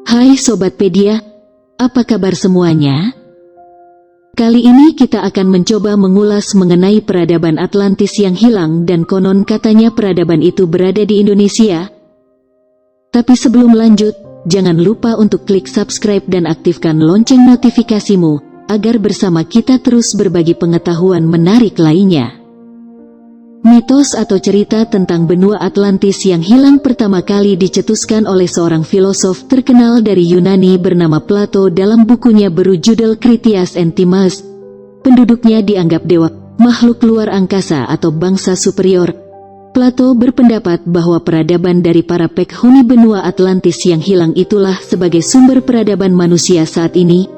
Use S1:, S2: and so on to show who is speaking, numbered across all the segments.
S1: Hai Sobat Pedia, apa kabar semuanya? Kali ini kita akan mencoba mengulas mengenai peradaban Atlantis yang hilang dan konon katanya peradaban itu berada di Indonesia. Tapi sebelum lanjut, jangan lupa untuk klik subscribe dan aktifkan lonceng notifikasimu, agar bersama kita terus berbagi pengetahuan menarik lainnya. Mitos atau cerita tentang benua Atlantis yang hilang pertama kali dicetuskan oleh seorang filosof terkenal dari Yunani bernama Plato dalam bukunya berjudul Critias and Timaeus. Penduduknya dianggap dewa, makhluk luar angkasa atau bangsa superior. Plato berpendapat bahwa peradaban dari para penghuni benua Atlantis yang hilang itulah sebagai sumber peradaban manusia saat ini.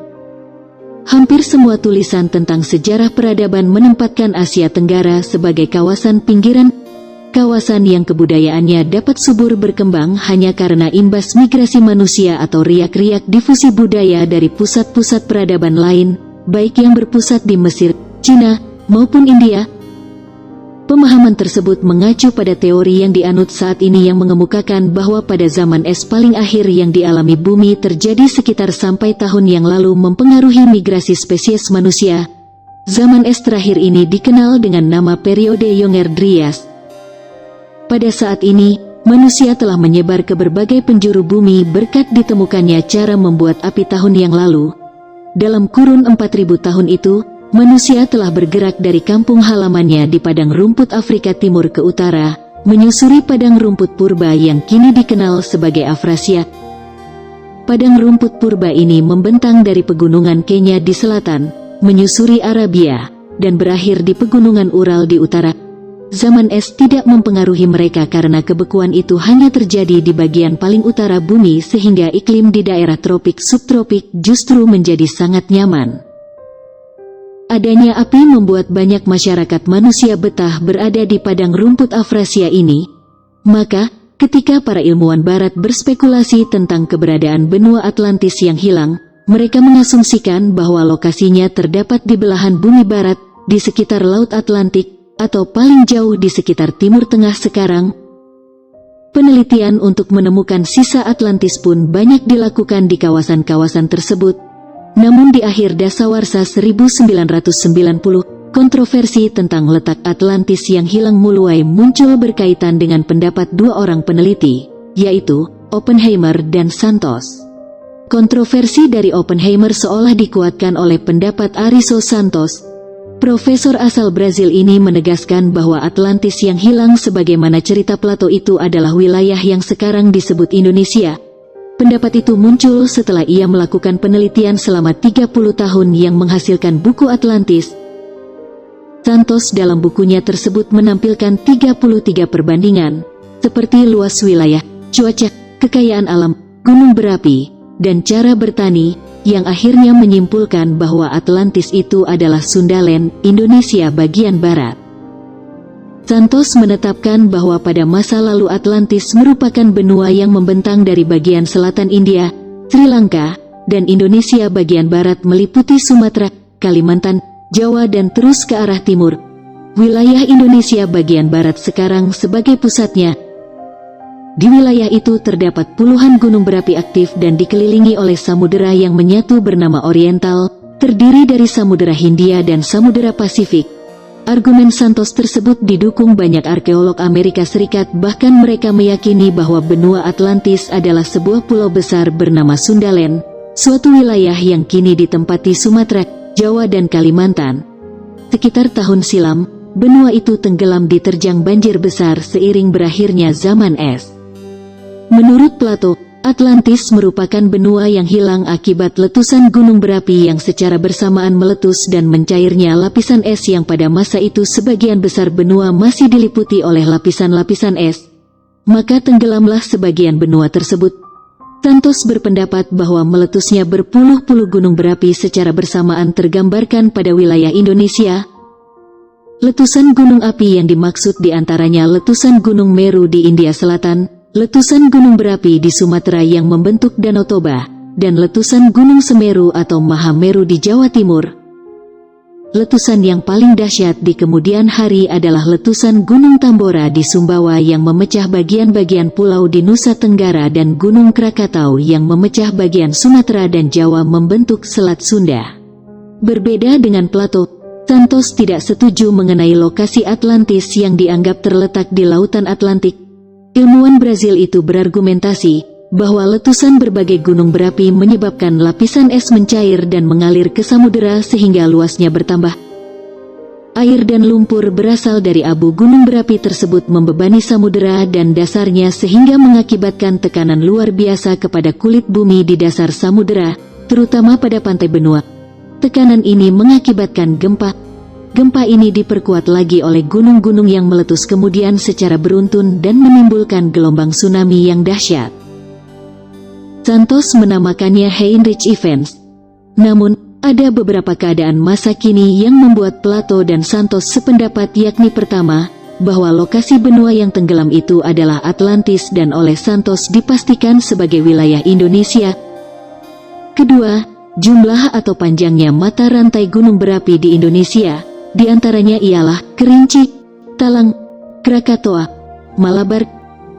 S1: Hampir semua tulisan tentang sejarah peradaban menempatkan Asia Tenggara sebagai kawasan pinggiran, kawasan yang kebudayaannya dapat subur berkembang hanya karena imbas migrasi manusia atau riak-riak difusi budaya dari pusat-pusat peradaban lain, baik yang berpusat di Mesir, Cina, maupun India. Pemahaman tersebut mengacu pada teori yang dianut saat ini yang mengemukakan bahwa pada zaman es paling akhir yang dialami bumi terjadi sekitar sampai tahun yang lalu mempengaruhi migrasi spesies manusia. Zaman es terakhir ini dikenal dengan nama periode Younger Dryas. Pada saat ini, manusia telah menyebar ke berbagai penjuru bumi berkat ditemukannya cara membuat api tahun yang lalu. Dalam kurun 4000 tahun itu, manusia telah bergerak dari kampung halamannya di padang rumput Afrika Timur ke utara, menyusuri padang rumput purba yang kini dikenal sebagai Afrasia. Padang rumput purba ini membentang dari pegunungan Kenya di selatan, menyusuri Arabia, dan berakhir di pegunungan Ural di utara. Zaman es tidak mempengaruhi mereka karena kebekuan itu hanya terjadi di bagian paling utara bumi sehingga iklim di daerah tropik subtropik justru menjadi sangat nyaman. Adanya api membuat banyak masyarakat manusia betah berada di padang rumput Afrasia ini. Maka, ketika para ilmuwan barat berspekulasi tentang keberadaan benua Atlantis yang hilang, mereka mengasumsikan bahwa lokasinya terdapat di belahan bumi barat, di sekitar Laut Atlantik, atau paling jauh di sekitar Timur Tengah sekarang. Penelitian untuk menemukan sisa Atlantis pun banyak dilakukan di kawasan-kawasan tersebut. Namun di akhir dasawarsa 1990, kontroversi tentang letak Atlantis yang hilang mulai muncul berkaitan dengan pendapat dua orang peneliti, yaitu Oppenheimer dan Santos. Kontroversi dari Oppenheimer seolah dikuatkan oleh pendapat Ariso Santos. Profesor asal Brazil ini menegaskan bahwa Atlantis yang hilang sebagaimana cerita Plato itu adalah wilayah yang sekarang disebut Indonesia. Pendapat itu muncul setelah ia melakukan penelitian selama 30 tahun yang menghasilkan buku Atlantis. Santos dalam bukunya tersebut menampilkan 33 perbandingan, seperti luas wilayah, cuaca, kekayaan alam, gunung berapi, dan cara bertani, yang akhirnya menyimpulkan bahwa Atlantis itu adalah Sundaland, Indonesia bagian barat. Santos menetapkan bahwa pada masa lalu Atlantis merupakan benua yang membentang dari bagian selatan India, Sri Lanka, dan Indonesia bagian barat meliputi Sumatera, Kalimantan, Jawa dan terus ke arah timur. Wilayah Indonesia bagian barat sekarang sebagai pusatnya. Di wilayah itu terdapat puluhan gunung berapi aktif dan dikelilingi oleh samudera yang menyatu bernama Oriental, terdiri dari Samudera Hindia dan Samudera Pasifik. Argumen Santos tersebut didukung banyak arkeolog Amerika Serikat, bahkan mereka meyakini bahwa benua Atlantis adalah sebuah pulau besar bernama Sundaland, suatu wilayah yang kini ditempati Sumatera, Jawa dan Kalimantan. Sekitar tahun silam, benua itu tenggelam diterjang banjir besar seiring berakhirnya zaman es. Menurut Plato, Atlantis merupakan benua yang hilang akibat letusan gunung berapi yang secara bersamaan meletus dan mencairnya lapisan es yang pada masa itu sebagian besar benua masih diliputi oleh lapisan-lapisan es. Maka tenggelamlah sebagian benua tersebut. Santos berpendapat bahwa meletusnya berpuluh-puluh gunung berapi secara bersamaan tergambarkan pada wilayah Indonesia. Letusan gunung api yang dimaksud diantaranya letusan Gunung Meru di India Selatan, letusan gunung berapi di Sumatera yang membentuk Danau Toba, dan letusan Gunung Semeru atau Mahameru di Jawa Timur. letusan yang paling dahsyat di kemudian hari adalah letusan Gunung Tambora di Sumbawa yang memecah bagian-bagian pulau di Nusa Tenggara dan Gunung Krakatau yang memecah bagian Sumatera dan Jawa membentuk Selat Sunda. Berbeda dengan Plato, Santos tidak setuju mengenai lokasi Atlantis yang dianggap terletak di Lautan Atlantik. Ilmuwan Brazil itu berargumentasi bahwa letusan berbagai gunung berapi menyebabkan lapisan es mencair dan mengalir ke samudera sehingga luasnya bertambah. Air dan lumpur berasal dari abu gunung berapi tersebut membebani samudera dan dasarnya sehingga mengakibatkan tekanan luar biasa kepada kulit bumi di dasar samudera, terutama pada pantai benua. Tekanan ini mengakibatkan gempa. Gempa ini diperkuat lagi oleh gunung-gunung yang meletus kemudian secara beruntun dan menimbulkan gelombang tsunami yang dahsyat. Santos menamakannya Heinrich Events. Namun, ada beberapa keadaan masa kini yang membuat Plato dan Santos sependapat, yakni pertama, bahwa lokasi benua yang tenggelam itu adalah Atlantis dan oleh Santos dipastikan sebagai wilayah Indonesia. Kedua, jumlah atau panjangnya mata rantai gunung berapi di Indonesia, diantaranya ialah Kerinci, Talang, Krakatoa, Malabar,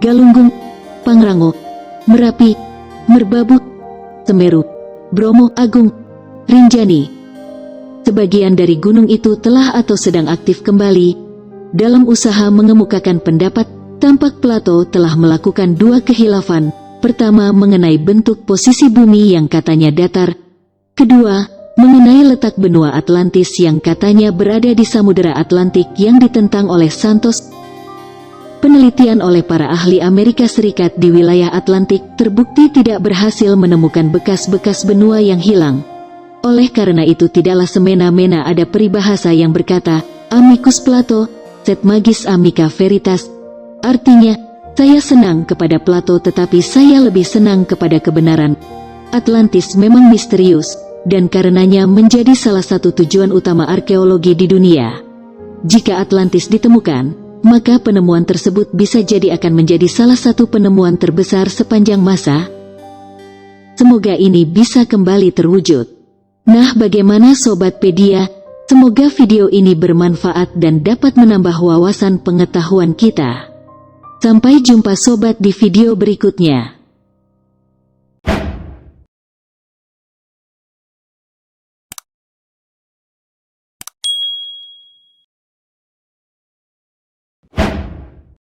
S1: Galunggung, Pangrango, Merapi, Merbabu, Semeru, Bromo, Agung, Rinjani. Sebagian dari gunung itu telah atau sedang aktif kembali. Dalam usaha mengemukakan pendapat, tampak Plato telah melakukan dua kehilafan. Pertama, mengenai bentuk posisi bumi yang katanya datar. Kedua, mengenai letak benua Atlantis yang katanya berada di Samudera Atlantik yang ditentang oleh Santos. Penelitian oleh para ahli Amerika Serikat di wilayah Atlantik terbukti tidak berhasil menemukan bekas-bekas benua yang hilang. Oleh karena itu tidaklah semena-mena ada peribahasa yang berkata, Amicus Plato, sed magis amica veritas. Artinya, saya senang kepada Plato tetapi saya lebih senang kepada kebenaran. Atlantis memang misterius, dan karenanya menjadi salah satu tujuan utama arkeologi di dunia. Jika Atlantis ditemukan, maka penemuan tersebut bisa jadi akan menjadi salah satu penemuan terbesar sepanjang masa. Semoga ini bisa kembali terwujud. Nah, bagaimana Sobat Pedia? Semoga video ini bermanfaat dan dapat menambah wawasan pengetahuan kita. Sampai jumpa Sobat di video berikutnya.